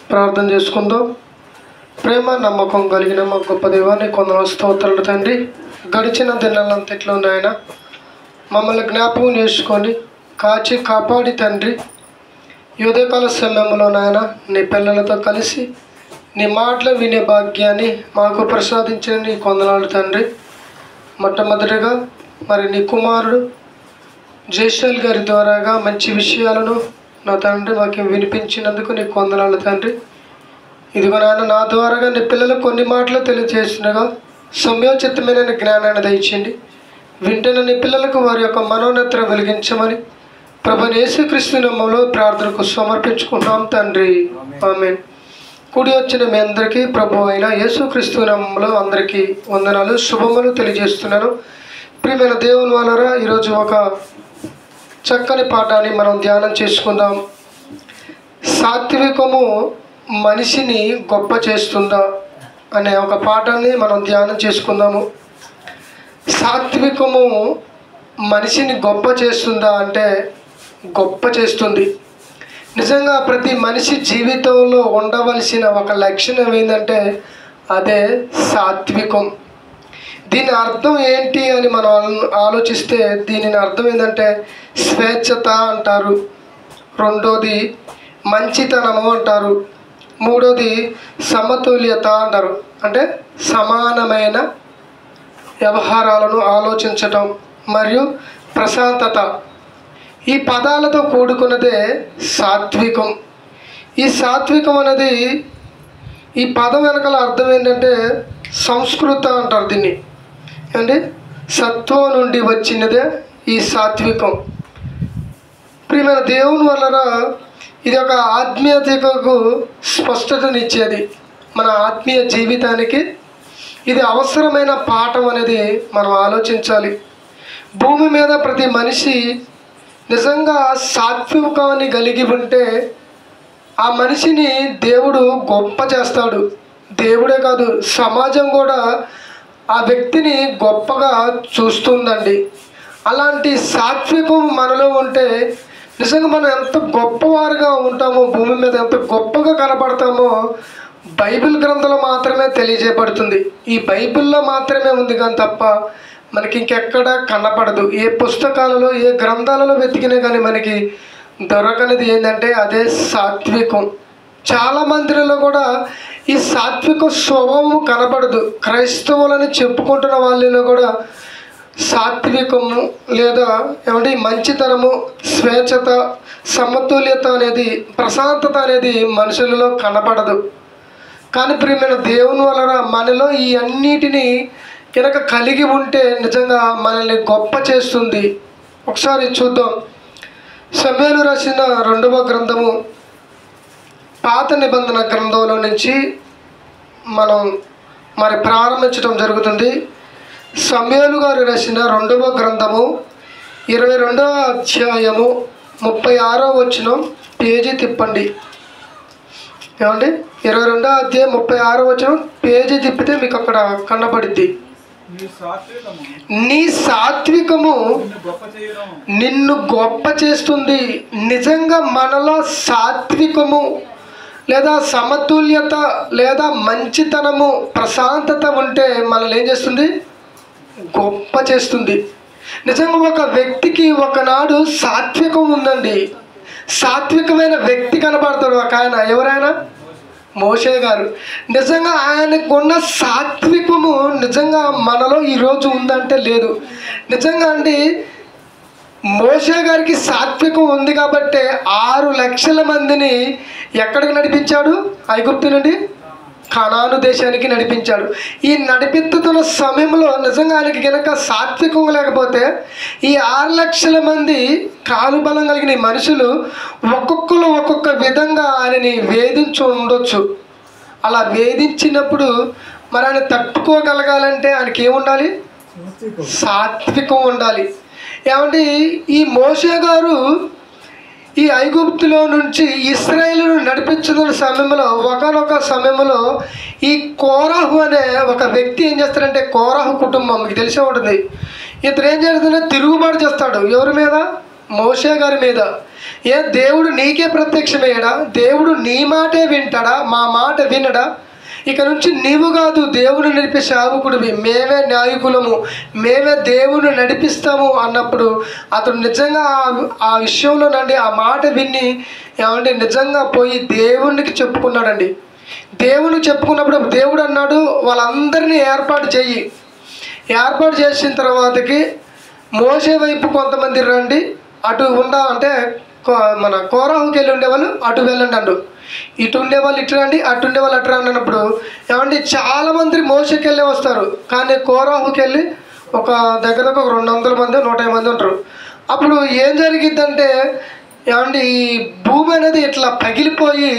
ప్రార్థన చేసుకుందాం. ప్రేమ నమ్మకం కలిగిన మా గొప్ప దేవాన్ని కొందరు స్తోత్రాలు తండ్రి. గడిచిన దినాలంతట్లో నాయన మమ్మల్ని జ్ఞాపకం చేసుకొని కాచి కాపాడి తండ్రి, ఈ ఉదయకాల సమయంలో నాయన నీ పిల్లలతో కలిసి నీ మాటలు వినే భాగ్యాన్ని మాకు ప్రసాదించిన నీ కొందనాలు తండ్రి. మొట్టమొదటిగా మరి నీ కుమారుడు జయశాల్ గారి ద్వారాగా మంచి విషయాలను నా తండ్రి మాకు వినిపించినందుకు నీ కొందనాలు తండ్రి. ఇదిగో నాన్న, నా ద్వారాగా నీ పిల్లలకు కొన్ని మాటలు తెలియజేస్తుండగా సమయోచితమైన జ్ఞానాన్ని దయచేయండి. వింటున్న నీ పిల్లలకు వారి యొక్క మనోనేత్ర వెలిగించమని ప్రభువైన యేసుక్రీస్తు నామములో ప్రార్థనకు సమర్పించుకుంటున్నాం తండ్రి, ఆమేన్. కూడి వచ్చిన మీ అందరికీ ప్రభు అయిన యేసుక్రీస్తు నామములో అందరికీ వందనాలు, శుభములు తెలియజేస్తున్నాను. ప్రియమైన దేవుని వలన ఈరోజు ఒక చక్కని పాఠాన్ని మనం ధ్యానం చేసుకుందాం. సాత్వికము మనిషిని గొప్ప చేస్తుందా అనే ఒక పాఠాన్ని మనం ధ్యానం చేసుకుందాము. సాత్వికము మనిషిని గొప్ప చేస్తుందా అంటే గొప్ప చేస్తుంది. నిజంగా ప్రతి మనిషి జీవితంలో ఉండవలసిన ఒక లక్షణం ఏంటంటే అదే సాత్వికం. దీని అర్థం ఏంటి అని మనం ఆలోచిస్తే దీని అర్థం ఏంటంటే స్వేచ్ఛత అంటారు, రెండోది మంచితనము అంటారు, మూడోది సమతుల్యత అంటారు. అంటే సమానమైన వ్యవహారాలను ఆలోచించటం మరియు ప్రశాంతత. ఈ పదాలతో కూడుకున్నదే సాత్వికం. ఈ సాత్వికం అనేది ఈ పదం వెనకాల అర్థం ఏంటంటే సంస్కృత అంటారు దీన్ని. అంటే సత్వం నుండి వచ్చినదే ఈ సాత్వికం. ప్రియమైన దేవుని వలన ఇది ఒక ఆత్మీయతకు స్పష్టతనిచ్చేది. మన ఆత్మీయ జీవితానికి ఇది అవసరమైన పాఠం అనేది మనం ఆలోచించాలి. భూమి మీద ప్రతి మనిషి నిజంగా సాత్వికాన్ని కలిగి ఉంటే ఆ మనిషిని దేవుడు గొప్ప చేస్తాడు. దేవుడే కాదు, సమాజం కూడా ఆ వ్యక్తిని గొప్పగా చూస్తుందండి. అలాంటి సాత్వికం మనలో ఉంటే నిజంగా మనం ఎంత గొప్పవారుగా ఉంటామో, భూమి మీద ఎంత గొప్పగా కనపడతామో బైబిల్ గ్రంథంలో మాత్రమే తెలియజేయబడుతుంది. ఈ బైబిల్లో మాత్రమే ఉంది కానీ తప్ప మనకి ఇంకెక్కడ కనపడదు. ఏ పుస్తకాలలో ఏ గ్రంథాలలో వెతికినా కానీ మనకి దొరకనిది ఏంటంటే అదే సాత్వికం. చాలా మందిలో కూడా ఈ సాత్విక స్వభావం కనపడదు. క్రైస్తవులని చెప్పుకుంటున్న వాళ్ళలో కూడా సాత్వికము లేదా ఏమంటే మంచితనము, స్వేచ్ఛత, సమతుల్యత అనేది, ప్రశాంతత అనేది మనుషులలో కనపడదు. కానీ ప్రియమైన దేవుని వలన మనలో ఈ అన్నిటినీ కనుక కలిగి ఉంటే నిజంగా మనల్ని గొప్ప చేస్తుంది. ఒకసారి చూద్దాం. సమూయేలు రాసిన 2వ గ్రంథము పాత నిబంధన గ్రంథంలో నుంచి మనం మరి ప్రారంభించడం జరుగుతుంది. సమూయేలు గారు రాసిన 2వ గ్రంథము 22వ అధ్యాయము 36వ వచనం పేజీ తిప్పండి. ఏమండి, 22వ అధ్యాయం 36వ వచనం పేజీ తిప్పితే మీకు అక్కడ కనబడిద్ది. నీ సాత్వికము నిన్ను గొప్ప చేస్తుంది. నిజంగా మనలో సాత్వికము లేదా సమతుల్యత లేదా మంచితనము, ప్రశాంతత ఉంటే మనల్ని ఏం చేస్తుంది? గొప్ప చేస్తుంది. నిజంగా ఒక వ్యక్తికి ఒకనాడు సాత్వికం ఉందండి. సాత్వికమైన వ్యక్తి కనబడతాడు ఒక ఆయన. ఎవరైనా? మోషే గారు. నిజంగా ఆయనకున్న సాత్వికము నిజంగా మనలో ఈరోజు ఉందంటే లేదు. నిజంగా అండి, మోషే గారికి సాత్వికం ఉంది కాబట్టి 6 లక్షల మందిని ఎక్కడికి నడిపించాడు? ఐగుప్తు నుండి కనాను దేశానికి నడిపించాడు. ఈ నడిపించుతున్న సమయంలో నిజంగా ఆయనకి కనుక సాత్వికం లేకపోతే ఈ 6 లక్షల మంది కాలు బలం కలిగిన మనుషులు ఒక్కొక్కరు ఒక్కొక్క విధంగా ఆయనని వేధించి ఉండొచ్చు. అలా వేధించినప్పుడు మరి ఆయన తట్టుకోగలగాలంటే ఆయనకి ఏముండాలి? సాత్వికం ఉండాలి. ఏమంటే ఈ మోషే గారు ఈ ఐగుప్తులో నుంచి ఇశ్రాయేలును నడిపించుతున్న సమయంలో ఒకనొక సమయంలో ఈ కోరాహు అనే ఒక వ్యక్తి ఏం చేస్తాడంటే, కోరాహు కుటుంబం మీకు తెలిసే ఉంటుంది, ఇతను ఏం చేస్తుందంటే తిరుగుబాటు చేస్తాడు. ఎవరి మీద? మోషే గారి మీద. దేవుడు నీకే ప్రత్యక్షమయ్యాడా? దేవుడు నీ మాటే వింటాడా? మా మాట వినడా? ఇక నుంచి నీవు కాదు దేవుని నడిపే సేవకుడివి, మేమే నాయకులము, మేమే దేవుని నడిపిస్తాము అన్నప్పుడు అతడు నిజంగా ఆ విషయంలోనండి ఆ మాట విని ఏమంటే నిజంగా పోయి దేవునికి చెప్పుకున్నాడండి. దేవునికి చెప్పుకున్నప్పుడు దేవుడు అన్నాడు, వాళ్ళందరినీ ఏర్పాటు చెయ్యి. ఏర్పాటు చేసిన తర్వాతకి మోసే వైపు కొంతమంది రండి, అటు అంటే మన కోరాహుకి వెళ్ళి ఉండేవాళ్ళు అటు వెళ్ళండి అండు, ఇటు ఉండేవాళ్ళు ఇటు రండి, అటు ఉండేవాళ్ళు అటు రండి అన్నప్పుడు ఏమంటే చాలామంది మోసకి వెళ్ళి వస్తారు, కానీ కోరాహుకి వెళ్ళి ఒక దగ్గర ఒక 200 మంది 150 మంది ఉంటారు. అప్పుడు ఏం జరిగిద్దంటే ఏమంటే ఈ భూమి అనేది ఇట్లా పగిలిపోయి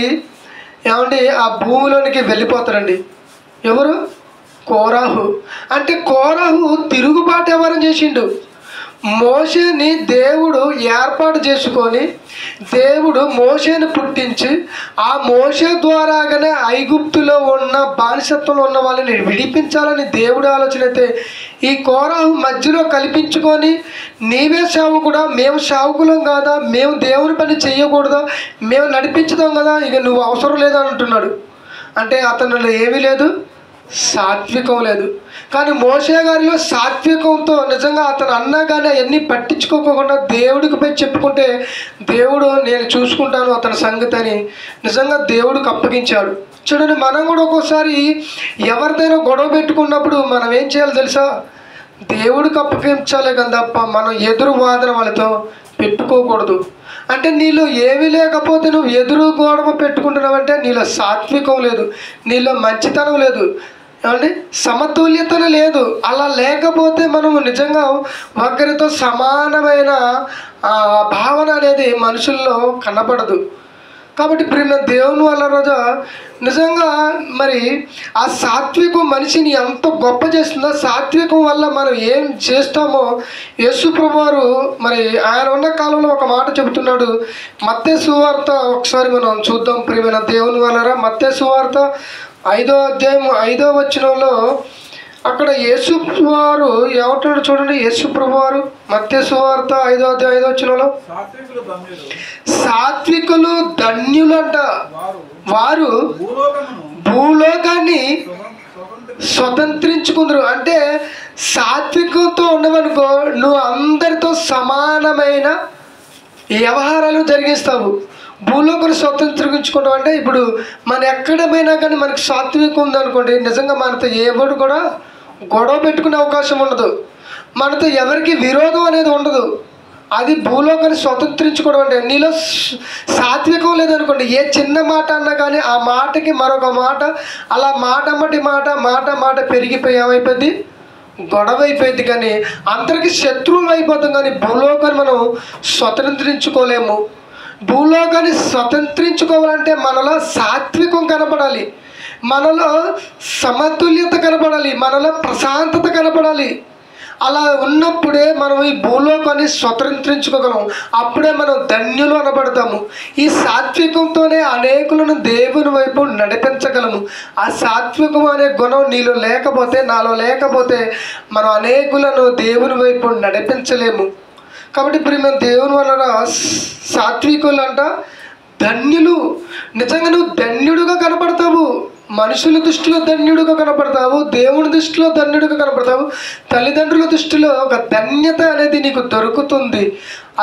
ఏమంటే ఆ భూమిలోనికి వెళ్ళిపోతారండి. ఎవరు? కోరాహు. అంటే కోరాహు తిరుగుబాటు ఎవరని చేసిండు? మోషేని దేవుడు ఏర్పాటు చేసుకొని దేవుడు మోషేని పుట్టించి ఆ మోషే ద్వారాగానే ఐగుప్తులో ఉన్న బానిసత్వంలో ఉన్న వాళ్ళని విడిపించాలని దేవుడి ఆలోచన అయితే ఈ కోరాహు మధ్యలో కల్పించుకొని నీవే సేవకుడా, మేము సేవకులం కాదా, మేము దేవుని పని చేయకూడదా, మేము నడిపించుదాం కదా, ఇక నువ్వు అవసరం లేదని అంటున్నాడు. అంటే అతనిలో ఏమీ లేదు, సాత్వికం లేదు. కానీ మోషే గారిలో సాత్వికంతో నిజంగా అతను అన్నా కానీ అవన్నీ పట్టించుకోకుండా దేవుడికి పోయి చెప్పుకుంటే దేవుడు నేను చూసుకుంటాను అతని సంగతి అని నిజంగా దేవుడికి అప్పగించాడు. చూడండి, మనం కూడా ఒక్కోసారి ఎవరిదైనా గొడవ పెట్టుకున్నప్పుడు మనం ఏం చేయాలి తెలుసా? దేవుడికి అప్పగించాలే కానీ తప్ప మనం ఎదురు వాదన వాళ్ళతో పెట్టుకోకూడదు. అంటే నీలో ఏమీ లేకపోతే నువ్వు ఎదురు గొడవ పెట్టుకుంటున్నావంటే నీలో సాత్వికం లేదు, నీలో మంచితనం లేదు, ఏమండి సమతుల్యతను లేదు. అలా లేకపోతే మనము నిజంగా ఒకరితో సమానమైన భావన అనేది మనుషుల్లో కనబడదు. కాబట్టి ప్రియ దేవుని వల్ల రోజు నిజంగా మరి ఆ సాత్వికం మనిషిని ఎంత గొప్ప చేస్తుందో, సాత్వికం వల్ల మనం ఏం చేస్తామో యేసు ప్రభువారు మరి ఆయన ఉన్న కాలంలో ఒక మాట చెబుతున్నాడు. మత్తయి సువార్త ఒకసారి మనం చూద్దాం ప్రియమైన దేవుని వల్ల. మత్తయి సువార్త 5వ అధ్యాయం 5వ వచనంలో అక్కడ యేసు వారు ఏమంటాడు చూడండి. యేసు ప్రభువారు మత్తయి సువార్త 5వ అధ్యాయం 5వ వచనంలో సాత్వికులు ధన్యులంట, వారు భూలోకాన్ని స్వతంత్రించుకుందరు. అంటే సాత్వికంతో ఉండవనుకో నువ్వు అందరితో సమానమైన వ్యవహారాలు జరిగిస్తావు. భూలోకాన్ని స్వతంత్రించుకుంటాం అంటే ఇప్పుడు మన ఎక్కడమైనా కానీ మనకు సాత్వికం ఉందనుకోండి, నిజంగా మనతో ఎవడు కూడా గొడవ పెట్టుకునే అవకాశం ఉండదు, మనతో ఎవరికి విరోధం అనేది ఉండదు. అది భూలోకాన్ని స్వతంత్రించుకోవడం. అంటే నీలో సాత్వికం లేదనుకోండి, ఏ చిన్న మాట అన్నా కానీ ఆ మాటకి మరొక మాట, అలా మాట పెరిగిపోయి ఏమైపోద్ది, గొడవ అయిపోయింది. కానీ అందరికీ శత్రువులు అయిపోతాం. కానీ భూలోకాన్ని మనం స్వతంత్రించుకోలేము. భూలోకాన్ని స్వతంత్రించుకోవాలంటే మనలో సాత్వికం కనపడాలి, మనలో సమతుల్యత కనపడాలి, మనలో ప్రశాంతత కనపడాలి. అలా ఉన్నప్పుడే మనం ఈ భూలోకాన్ని స్వతంత్రించుకోగలం. అప్పుడే మనం ధన్యులు అనబడతాము. ఈ సాత్వికంతోనే అనేకులను దేవుని వైపు నడిపించగలము. ఆ సాత్వికం అనే గుణం నీలో లేకపోతే, నాలో లేకపోతే మనం అనేకులను దేవుని వైపు నడిపించలేము. కాబట్టి ఇప్పుడు మేము దేవుని వలన సాత్వికులు అంట ధన్యులు. నిజంగా నువ్వు ధన్యుడుగా కనపడతావు, మనుషుల దృష్టిలో ధన్యుడుగా కనపడతావు, దేవుని దృష్టిలో ధన్యుడుగా కనపడతావు, తల్లిదండ్రుల దృష్టిలో ఒక ధన్యత అనేది నీకు దొరుకుతుంది.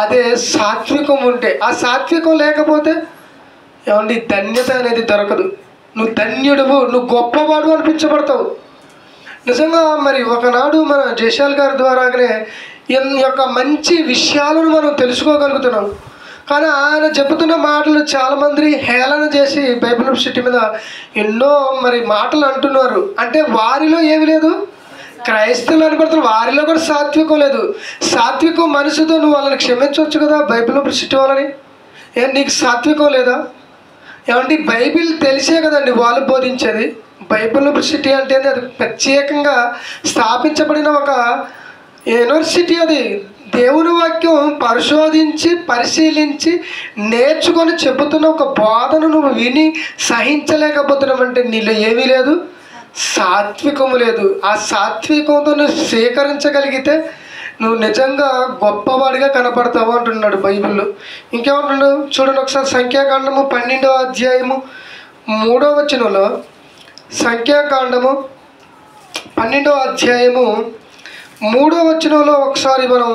అదే సాత్వికం ఉంటే. ఆ సాత్వికం లేకపోతే ఏమండి ధన్యత అనేది దొరకదు. నువ్వు ధన్యుడువు, నువ్వు గొప్పవాడు అనిపించబడతావు. నిజంగా మరి ఒకనాడు మన జయశాల్ గారి ద్వారానే ఈ యొక్క మంచి విషయాలను మనం తెలుసుకోగలుగుతున్నాం. కానీ ఆయన చెబుతున్న మాటలు చాలామంది హేళన చేసి బైబిల్ యూనివర్సిటీ మీద ఎన్నో మరి మాటలు అంటున్నారు. అంటే వారిలో ఏమి లేదు, క్రైస్తవులు అనబడుతున్నారు, వారిలో కూడా సాత్వికం లేదు. సాత్వికం మనసుతో నువ్వు వాళ్ళని క్షమించవచ్చు కదా బైబిల్ యూనివర్సిటీ వాళ్ళని. నీకు సాత్వికం లేదా? ఏమంటే బైబిల్ తెలిసే కదండి వాళ్ళు బోధించేది. బైబిల్ యూనివర్సిటీ అంటే అది ప్రత్యేకంగా స్థాపించబడిన ఒక యూనివర్సిటీ. అది దేవుని వాక్యం పరిశోధించి పరిశీలించి నేర్చుకొని చెబుతున్న ఒక బోధను నువ్వు విని సహించలేకపోతున్నావంటే నీలో ఏమీ లేదు, సాత్వికము లేదు. ఆ సాత్వికంతో నువ్వు స్వీకరించగలిగితే నువ్వు నిజంగా గొప్పవాడిగా కనపడతావు అంటున్నాడు బైబిల్లో. ఇంకేమంటున్నాడు చూడండి ఒకసారి, సంఖ్యాకాండము 12వ అధ్యాయము 3వ వచనంలో, సంఖ్యాకాండము 12వ అధ్యాయము 3వ వచనంలో ఒకసారి మనం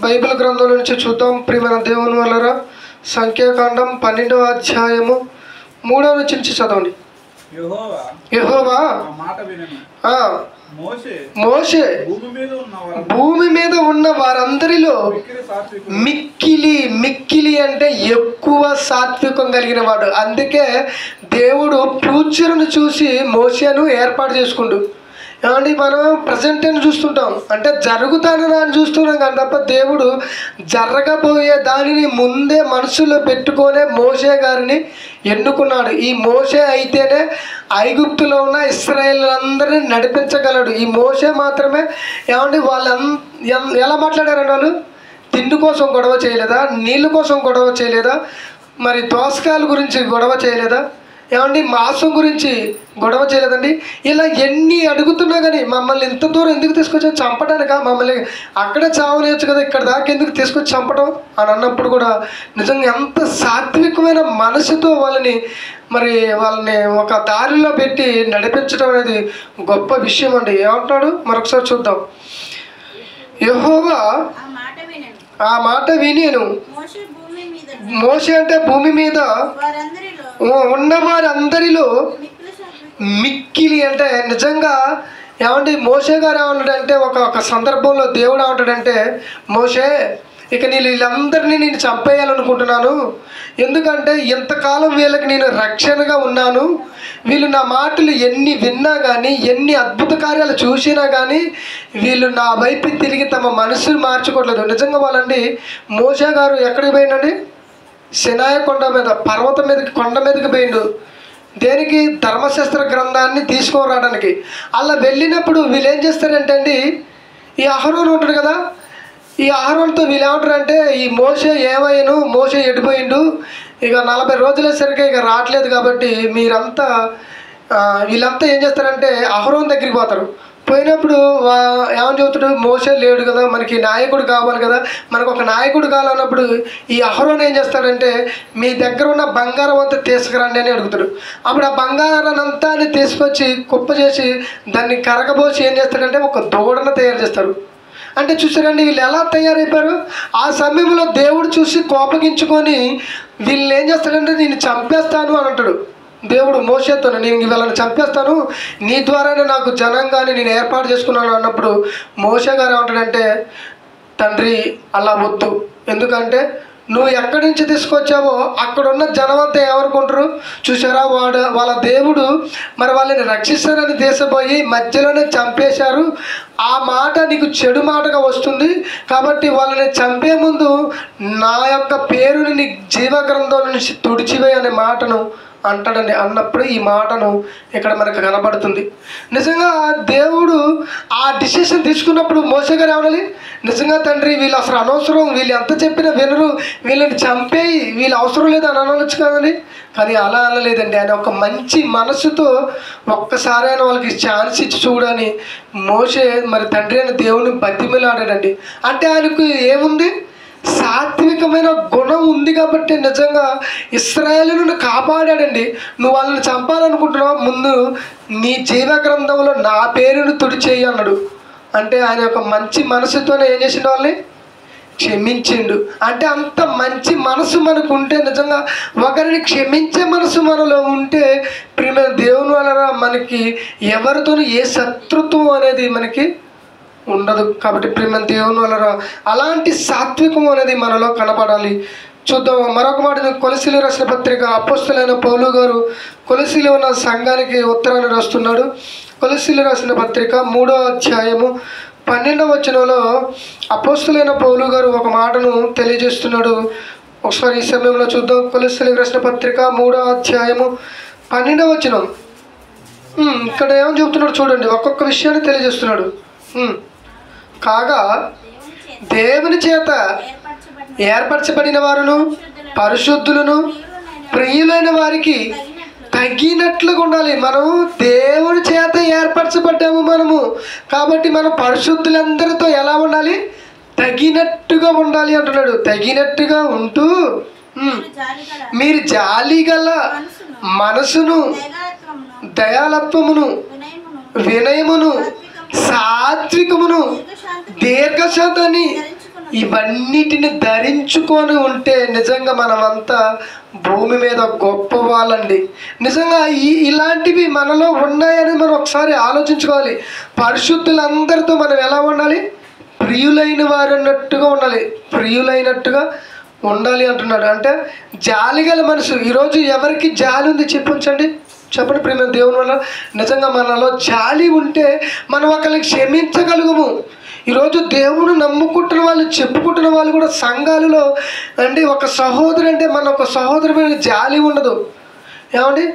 బైబిల్ గ్రంథంలో నుంచి చూద్దాం ప్రియమైన దేవుని వలన. సంఖ్యాకాండం 12వ అధ్యాయము 3వ వచనం నుంచి చదవండి. యెహోవా మోషే భూమి మీద ఉన్న వారందరిలో మిక్కిలి అంటే ఎక్కువ సాత్వికం కలిగిన వాడు. అందుకే దేవుడు ఫ్యూచర్ను చూసి మోషేను ఏర్పాటు చేసుకుంటూ, ఏమండి మనం ప్రజెంట్ అని చూస్తుంటాం, అంటే జరుగుతానని అని చూస్తున్నాం కానీ తప్ప దేవుడు జరగబోయే దానిని ముందే మనసులో పెట్టుకొనే మోషే గారిని ఎన్నుకున్నాడు. ఈ మోషే అయితేనే ఐగుప్తులో ఉన్న ఇశ్రాయేలులందరినీ నడిపించగలడు. ఈ మోషే మాత్రమే. ఏమండి వాళ్ళు ఎలా మాట్లాడారండి? వాళ్ళు తిండి కోసం గొడవ చేయలేదా? నీళ్ళ కోసం గొడవ చేయలేదా? మరి దోసకాయల గురించి గొడవ చేయలేదా? ఏమండి మాంసం గురించి గొడవ చేయలేదండి? ఇలా ఎన్ని అడుగుతున్నా కానీ మమ్మల్ని ఇంత దూరం ఎందుకు తీసుకొచ్చా? చంపడానికా? మమ్మల్ని అక్కడే చావనేయచ్చు కదా, ఇక్కడ దాకా ఎందుకు తీసుకొచ్చి చంపడం అని అన్నప్పుడు కూడా నిజంగా ఎంత సాత్వికమైన మనసుతో వాళ్ళని ఒక దారిలో పెట్టి నడిపించడం అనేది గొప్ప విషయం అండి. ఏమంటున్నాడు మరొకసారి చూద్దాం. యెహోవా ఆ మాట వినేను. మోషే అంటే భూమి మీద ఉన్నవారందరిలో మిక్కిలి అంటే నిజంగా. ఏమంటే మోషే గారు ఏమంటాడంటే ఒక సందర్భంలో దేవుడు ఏమంటాడంటే, మోషే ఇక వీళ్ళందరినీ నేను చంపేయాలనుకుంటున్నాను. ఎందుకంటే ఇంతకాలం వీళ్ళకి నేను రక్షణగా ఉన్నాను. వీళ్ళు నా మాటలు ఎన్ని విన్నా కానీ, ఎన్ని అద్భుత కార్యాలు చూసినా కానీ వీళ్ళు నా వైపు తిరిగి తమ మనసును మార్చుకోవట్లేదు. నిజంగా వాళ్ళండి మోషే గారు ఎక్కడికి పోయిందండి? సినాయి కొండ మీద, పర్వతం మీదకి, కొండ మీదకి పోయిండు. దేనికి? ధర్మశాస్త్ర గ్రంథాన్ని తీసుకొని రావడానికి. అలా వెళ్ళినప్పుడు వీళ్ళు ఏం చేస్తారంటే అండి, ఈ అహరోను ఉంటాడు కదా, ఈ అహరోనుతో వీళ్ళు ఏమంటారంటే, ఈ మోషే ఏమయ్యను, మోషే ఎడిపోయిండు, ఇక 40 రోజులేసరికి ఇక రావట్లేదు కాబట్టి వీళ్ళంతా ఏం చేస్తారంటే అహరోను దగ్గరికి పోతారు. పోయినప్పుడు ఏమని చెబుతాడు? మోషే లేడు కదా, మనకి నాయకుడు కావాలి కదా, మనకు ఒక నాయకుడు కావాలన్నప్పుడు ఈ అహరోను ఏం చేస్తాడంటే, మీ దగ్గర ఉన్న బంగారం అంతా తీసుకురండి అని అడుగుతాడు. అప్పుడు ఆ బంగారాన్ని అంతా తీసుకొచ్చి కుప్ప చేసి దాన్ని కరగబోసి ఏం చేస్తాడంటే ఒక దూడను తయారు చేస్తారు. అంటే చూసారండి వీళ్ళు ఎలా తయారైపోయారు? ఆ సమయంలో దేవుడు చూసి కోపగించుకొని వీళ్ళు ఏం చేస్తాడంటే, నేను చంపేస్తాను అని అంటాడు దేవుడు మోషేతో. నేను వీళ్ళని చంపేస్తాను, నీ ద్వారానే నాకు జనంగాని నేను ఏర్పాటు చేసుకున్నాను అన్నప్పుడు మోషే గారు ఏమంటాడంటే, తండ్రి అలా వద్దు, ఎందుకంటే నువ్వు ఎక్కడి నుంచి తీసుకొచ్చావో అక్కడున్న జనం అంతా ఏమనుకుంటారు? చూసారా వాళ్ళ దేవుడు మరి వాళ్ళని రక్షిస్తారని దేశపోయి మధ్యలోనే చంపేశారు, ఆ మాట నీకు చెడు మాటగా వస్తుంది, కాబట్టి వాళ్ళని చంపే ముందు నా యొక్క పేరుని నీ జీవగ్రంథం నుంచి తుడిచివేయి అనే మాటను అంటాడండి. అన్నప్పుడు ఈ మాటను ఇక్కడ మనకు కనబడుతుంది. నిజంగా దేవుడు ఆ డిసిషన్ తీసుకున్నప్పుడు మోషే గారు ఏమనాలి? నిజంగా తండ్రి వీళ్ళు అసలు అనవసరం, వీళ్ళు ఎంత చెప్పినా వినరు, వీళ్ళని చంపేయి, వీళ్ళు అవసరం లేదు అని అనవచ్చు కదండి. కానీ అలా అనలేదండి. ఆయన ఒక మంచి మనసుతో ఒక్కసారి ఆయన వాళ్ళకి ఛాన్స్ ఇచ్చి చూడని మోషే మరి తండ్రి అయిన దేవుని బతిమిలాడాడండి. అంటే ఆయనకు ఏముంది? సాత్వికమైన గుణం ఉంది కాబట్టి నిజంగా ఇశ్రాయేలును కాపాడాడండి. నువ్వు వాళ్ళని చంపాలనుకుంటున్నావు, ముందు నీ జీవ గ్రంథంలో నా పేరును తుడిచేయి అన్నాడు. అంటే ఆయన యొక్క మంచి మనసుతోనే ఏం చేసిండు? వాళ్ళని క్షమించిండు. అంటే అంత మంచి మనసు మనకు ఉంటే, నిజంగా ఒకరిని క్షమించే మనసు మనలో ఉంటే ప్రియమైన దేవుని వలన మనకి ఎవరితోనూ ఏ శత్రుత్వం అనేది మనకి ఉండదు. కాబట్టి ప్రియమైన దేవుని వలన అలాంటి సాత్వికం అనేది మనలో కనపడాలి. చూద్దాం మరొక మాట. కొలసీలు రాసిన పత్రిక అపోస్తలుడైన పౌలు గారు కొలసీలో ఉన్న సంఘానికి ఉత్తరాన్ని రాస్తున్నాడు. కొలసీలు రాసిన పత్రిక 3వ అధ్యాయము 12వ వచనంలో అపోస్తలుడైన పౌలు గారు ఒక మాటను తెలియజేస్తున్నాడు. ఒకసారి ఈ సమయంలో చూద్దాం. కొలసీలు రాసిన పత్రిక 3వ అధ్యాయము 12వ వచనం. ఇక్కడ ఏమని చెబుతున్నాడు చూడండి, ఒక్కొక్క విషయాన్ని తెలియజేస్తున్నాడు. కాగా దేవుని చేత ఏర్పరచబడిన వారును పరిశుద్ధులను ప్రియులైన వారికి తగినట్లుగా ఉండాలి. మనం దేవుని చేత ఏర్పరచబడ్డాము మనము, కాబట్టి మనం పరిశుద్ధులందరితో ఎలా ఉండాలి? తగినట్టుగా ఉండాలి అంటున్నాడు. తగినట్టుగా ఉంటూ మీరు జాలిగల మనసును, దయాలత్వమును, వినయమును, సాత్వికమును, దీర్ఘశాంతాన్ని ఇవన్నిటిని ధరించుకొని ఉంటే నిజంగా మనమంతా భూమి మీద గొప్ప వాళ్ళండి. నిజంగా ఇలాంటివి మనలో ఉన్నాయని మనం ఒకసారి ఆలోచించుకోవాలి. పరిశుద్ధులందరితో మనం ఎలా ఉండాలి? ప్రియులైన వారు అన్నట్టుగా ఉండాలి, ప్రియులైనట్టుగా ఉండాలి అంటున్నాడు. అంటే జాలిగల మనసు. ఈరోజు ఎవరికి జాలి ఉంది చెప్పుంచండి, చెప్పండి ప్రియమైన దేవుని వల్ల. నిజంగా మనలో జాలి ఉంటే మనం ఒకరికి క్షమించగలుగుము. ఈరోజు దేవుడు నమ్ముకుంటున్న వాళ్ళు, చెప్పుకుంటున్న వాళ్ళు కూడా సంఘాలలో అంటే ఒక సహోదరు అంటే మన ఒక సహోదరు మీద జాలి ఉండదు. ఏమండి,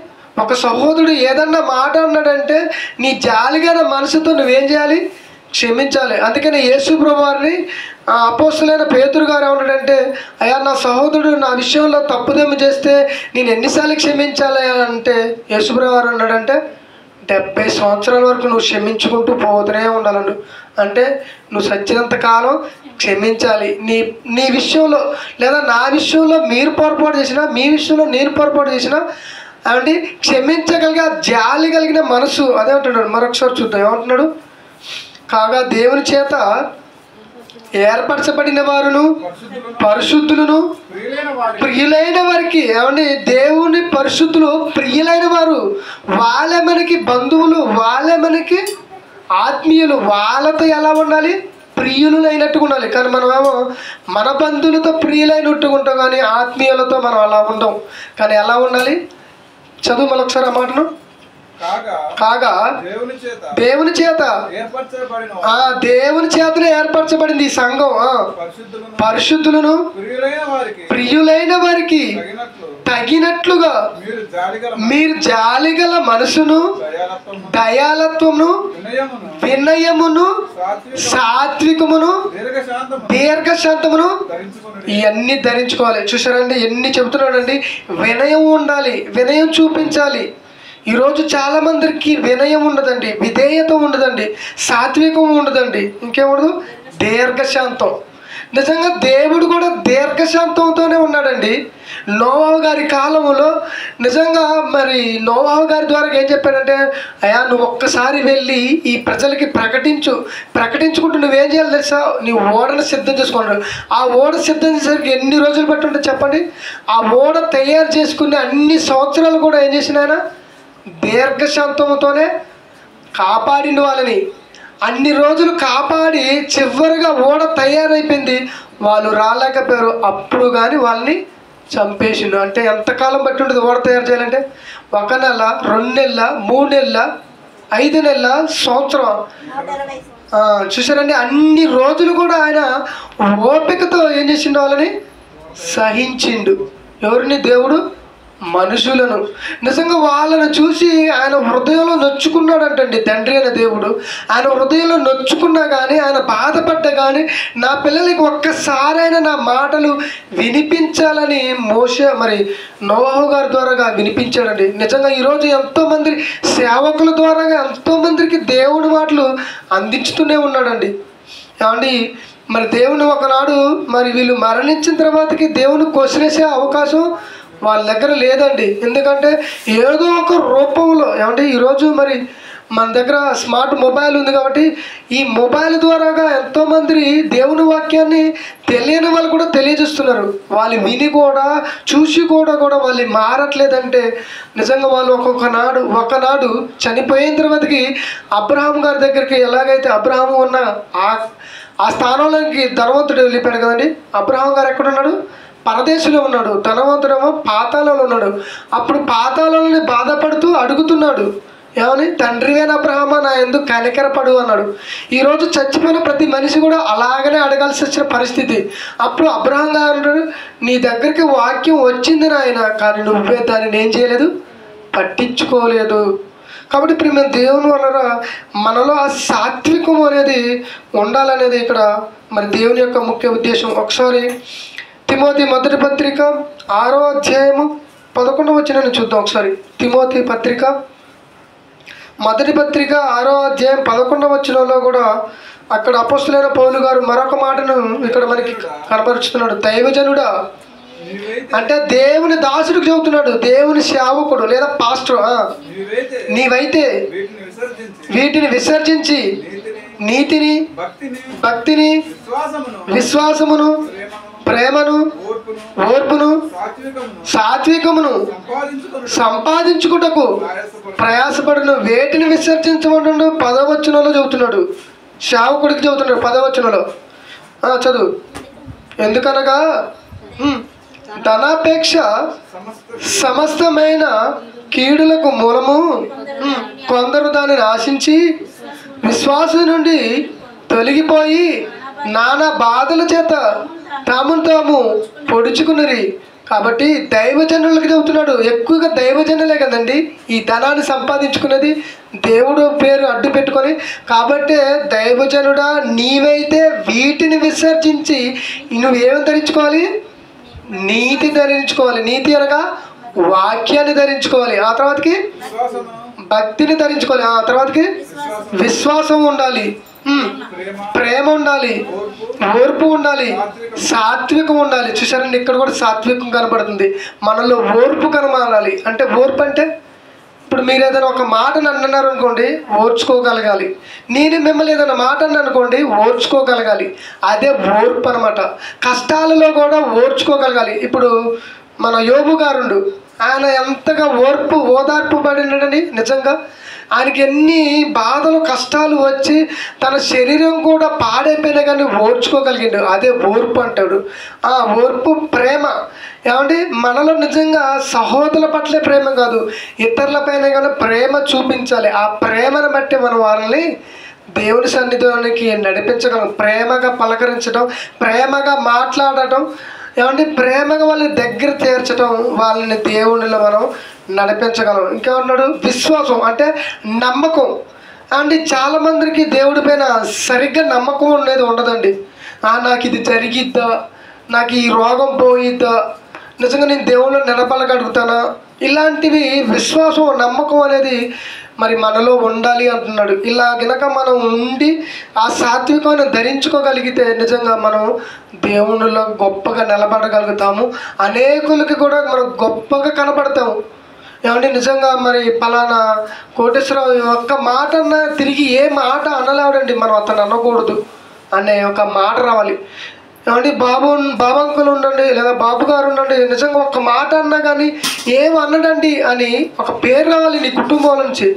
ఒక సహోదరుడు ఏదన్నా మాట అన్నాడంటే నీ జాలిగా మనసుతో నువ్వేం చేయాలి? క్షమించాలి. అందుకని యేసు ప్రభువు వారిని అపోస్తలుడైన పేతురు గారు ఏమన్నాడంటే, అయ్యా నా సహోదరుడు నా విషయంలో తప్పుదేమి చేస్తే నేను ఎన్నిసార్లు క్షమించాలి అంటే యేసు ప్రభువు వారు అన్నాడంటే 70 సంవత్సరాల వరకు నువ్వు క్షమించుకుంటూ పోతూనే ఉండాలను. అంటే నువ్వు సచ్చినంత కాలం క్షమించాలి. నీ విషయంలో లేదా నా విషయంలో మీరు పొరపాటు చేసినా, మీ విషయంలో నేను పొరపాటు చేసినా అంటే క్షమించగలిగే జాలి కలిగిన మనసు అదే అంటున్నాడు. మరొకసారి చూద్దాం ఏమంటున్నాడు. కాగా దేవుని చేత ఏర్పరచబడిన వారును, పరిశుద్ధులను, ప్రియులైన వారికి. ఏమండి, దేవుని పరిశుద్ధులు ప్రియులైన వారు. వాళ్ళే మనకి బంధువులు, వాళ్ళే మనకి ఆత్మీయులు. వాళ్ళతో ఎలా ఉండాలి? ప్రియులు అయినట్టుగా ఉండాలి. కానీ మనమేమో మన బంధువులతో ప్రియులైనట్టుగా ఉంటాం, కానీ ఆత్మీయులతో మనం అలా ఉండం. కానీ ఎలా ఉండాలి? చదువు మరొకసారి ఆ మాటను. కాగా దేవుని చేత దేవుని చేతనే ఏర్పరచబడింది ఈ సంఘం. పరిశుద్ధులను, ప్రియులైన వారికి తగినట్లుగా మీరు జాలిగల మనసును, దయాలత్వమును, వినయమును, సాత్వికమును, దీర్ఘశాంతమును ఇవన్నీ ధరించుకోవాలి. చూసారండి ఎన్ని చెబుతున్నాడండి. వినయం ఉండాలి, వినయం చూపించాలి. ఈరోజు చాలామందికి వినయం ఉండదండి, విధేయత ఉండదండి, సాత్వికం ఉండదండి, ఇంకేముండదు? దీర్ఘశాంతం. నిజంగా దేవుడు కూడా దీర్ఘశాంతంతోనే ఉన్నాడండి. నోవాహు గారి కాలంలో నిజంగా మరి నోవాహు గారి ద్వారా ఏం చెప్పాడంటే, అయ్యా నువ్వు ఒక్కసారి వెళ్ళి ఈ ప్రజలకి ప్రకటించుకుంటూ నువ్వేం చేయాలి తెలుసా? నీ ఓడను సిద్ధం చేసుకున్నాడు. ఆ ఓడ సిద్ధం చేసేసరికి ఎన్ని రోజులు పట్టి ఉంటుంది చెప్పండి? ఆ ఓడ తయారు చేసుకుని అన్ని సంవత్సరాలు కూడా ఏం చేసిన ఆయన దీర్ఘశాంతంతోనే కాపాడిన వాళ్ళని. అన్ని రోజులు కాపాడి చివరిగా ఓడ తయారైపోయింది, వాళ్ళు రాలేకపోయారు. అప్పుడు కానీ వాళ్ళని చంపేసిండు. అంటే ఎంతకాలం బట్టి ఉంటుంది ఓడ తయారు చేయాలంటే? 1 నెల, 2 నెలల, 3 నెలల, 5 నెలల, సంవత్సరం. చూసారండి, అన్ని రోజులు కూడా ఆయన ఓపికతో ఏం చేసిండు? వాళ్ళని సహించిండు. ఎవరిని? దేవుడు మనుషులను. నిజంగా వాళ్ళను చూసి ఆయన హృదయంలో నొచ్చుకున్నాడంటండి. తండ్రి అయిన దేవుడు ఆయన హృదయంలో నొచ్చుకున్నా కానీ, ఆయన బాధపడ్డా కానీ, నా పిల్లలకి ఒక్కసారైనా నా మాటలు వినిపించాలని నోవాహు గారి ద్వారాగా వినిపించాడండి. నిజంగా ఈరోజు ఎంతోమంది సేవకుల ద్వారాగా ఎంతోమందికి దేవుని మాటలు అందించుతూనే ఉన్నాడండి. ఏమండి, మరి దేవుని ఒకనాడు వీళ్ళు మరణించిన తర్వాతకి దేవుని కొసిరేసే అవకాశం వాళ్ళ దగ్గర లేదండి. ఎందుకంటే ఏదో ఒక రూపంలో ఏమంటే ఈరోజు మన దగ్గర స్మార్ట్ మొబైల్ ఉంది కాబట్టి ఈ మొబైల్ ద్వారాగా ఎంతోమంది దేవుని వాక్యాన్ని తెలియని వాళ్ళు కూడా తెలియజేస్తున్నారు. వాళ్ళు విని కూడా చూసి కూడా వాళ్ళు మారట్లేదంటే నిజంగా వాళ్ళు ఒకనాడు చనిపోయిన తర్వాతకి అబ్రహాం గారి దగ్గరికి ఎలాగైతే అబ్రహాము ఉన్న ఆ స్థానంలోకి ధనవంతుడు వెళ్ళిపోయాడు కదండి. అబ్రహాం గారు ఎక్కడున్నాడు? పరదేశంలో ఉన్నాడు. ధనవంతుడేమో పాతాళంలో ఉన్నాడు. అప్పుడు పాతాళంలోని బాధపడుతూ అడుగుతున్నాడు, ఏమని? తండ్రివేన అబ్రహామా, నా ఎందుకు కనికరపడు అన్నాడు. ఈరోజు చచ్చిపోయిన ప్రతి మనిషి కూడా అలాగనే అడగాల్సి వచ్చిన పరిస్థితి. అప్పుడు అబ్రహాం గారు అంటాడు, నీ దగ్గరికి వాక్యం వచ్చింది నాయన, కానీ నువ్వే దానిని ఏం చేయలేదు, పట్టించుకోలేదు. కాబట్టి ఇప్పుడు మేము దేవుని వలన మనలో ఆ సాత్వికం అనేది ఉండాలనేది ఇక్కడ దేవుని యొక్క ముఖ్య ఉద్దేశం. ఒకసారి తిమోతి మొదటి పత్రిక 6వ అధ్యాయము 11వ వచనాన్ని చూద్దాం. ఒకసారి తిమోతి పత్రిక మొదటి పత్రిక 6వ అధ్యాయం 11వ వచనంలో కూడా అక్కడ అపోస్తులైన పౌలు గారు మరొక మాటను ఇక్కడ మనకి కనపరుచుతున్నాడు. దైవజనుడా అంటే దేవుని దాసుడికి చెబుతున్నాడు, దేవుని సేవకుడు లేదా పాస్టర్. నీవైతే వీటిని విసర్జించి నీతిని, భక్తిని, విశ్వాసమును, ప్రేమను, ఓర్పును, సాత్వికమును సంపాదించుకుటకు ప్రయాసపడును. వేటిని విసర్జించమంటుండు 10వ వచనంలో చెబుతున్నాడు, సేవకుడికి చెబుతున్నాడు 10వ వచనంలో. చదువు. ఎందుకనగా ధనాపేక్ష సమస్తమైన కీడులకు మూలము, కొందరు దానిని ఆశించి విశ్వాసం నుండి తొలగిపోయి నానా బాధల చేత తామును తాము పొడుచుకున్నరి. కాబట్టి దైవజనులకు చెబుతున్నాడు, ఎక్కువగా దైవజనులే కదండి ఈ ధనాన్ని సంపాదించుకున్నది, దేవుడు పేరు అడ్డు పెట్టుకొని. కాబట్టి దైవజనుడా నీవైతే వీటిని విసర్జించి నువ్వేమని ధరించుకోవాలి? నీతి ధరించుకోవాలి. నీతి అనగా వాక్యాన్ని ధరించుకోవాలి. ఆ తర్వాతకి భక్తిని ధరించుకోవాలి. ఆ తర్వాతకి విశ్వాసం ఉండాలి, ప్రేమ ఉండాలి, ఓర్పు ఉండాలి, సాత్వికం ఉండాలి. చూసారండి, ఇక్కడ కూడా సాత్వికం కనబడుతుంది. మనలో ఓర్పు కనబడాలి. అంటే ఓర్పు అంటే ఇప్పుడు మీరు ఏదైనా ఒక మాట అన్నారు అనుకోండి, ఓర్చుకోగలగాలి. నేను మిమ్మల్ని ఏదైనా మాట అనుకోండి, ఓర్చుకోగలగాలి. అదే ఓర్పు అనమాట. కష్టాలలో కూడా ఓర్చుకోగలగాలి. ఇప్పుడు మన యోబు గారుండు, ఆయన ఎంతగా ఓదార్పు పడినాడని. నిజంగా ఆయనకి ఎన్ని బాధలు కష్టాలు వచ్చి తన శరీరం కూడా పాడైపోయినా కానీ ఓర్చుకోగలిగిండు. అదే ఓర్పు అంటాడు. ఆ ఓర్పు, ప్రేమ. ఏమంటే మనలో నిజంగా సహోదరుల పట్లే ప్రేమ కాదు, ఇతరులపైన కానీ ప్రేమ చూపించాలి. ఆ ప్రేమను బట్టి మనం వాళ్ళని దేవుని సన్నిధిలోనికి నడిపించగలం. ప్రేమగా పలకరించడం, ప్రేమగా మాట్లాడటం, ఏమంటే ప్రేమగా వాళ్ళని దగ్గర చేర్చడం, వాళ్ళని దేవునిలో మనం నడిపించగలం. ఇంకా ఉన్నాడు విశ్వాసం అంటే నమ్మకం. అంటే చాలామందికి దేవుడి పైన సరిగ్గా నమ్మకం అనేది ఉండదండి. నాకు ఇది జరిగిద్దా, నాకు ఈ రోగం పోయిద్దా, నిజంగా నేను దేవుళ్ళు నిలబడగలుగుతానా, ఇలాంటివి విశ్వాసం, నమ్మకం అనేది మరి మనలో ఉండాలి అంటున్నాడు. ఇలా గనక మనం ఉండి ఆ సాత్వికాన్ని ధరించుకోగలిగితే నిజంగా మనం దేవునిలో గొప్పగా నిలబడగలుగుతాము. అనేకులకి కూడా మనం గొప్పగా కనపడతాము. ఏమంటే నిజంగా మరి పలానా కోటేశ్వరరావు ఒక్క మాట అన్నా తిరిగి ఏ మాట అనలేడండి, మనం అతను అనకూడదు అనే ఒక మాట రావాలి. ఏమంటే బాబు అంకుల్ ఉండండి లేదా బాబు గారు ఉండండి, నిజంగా ఒక మాట అన్నా కానీ ఏం అన్నడండి అని ఒక పేరు రావాలి నీ కుటుంబం నుంచి.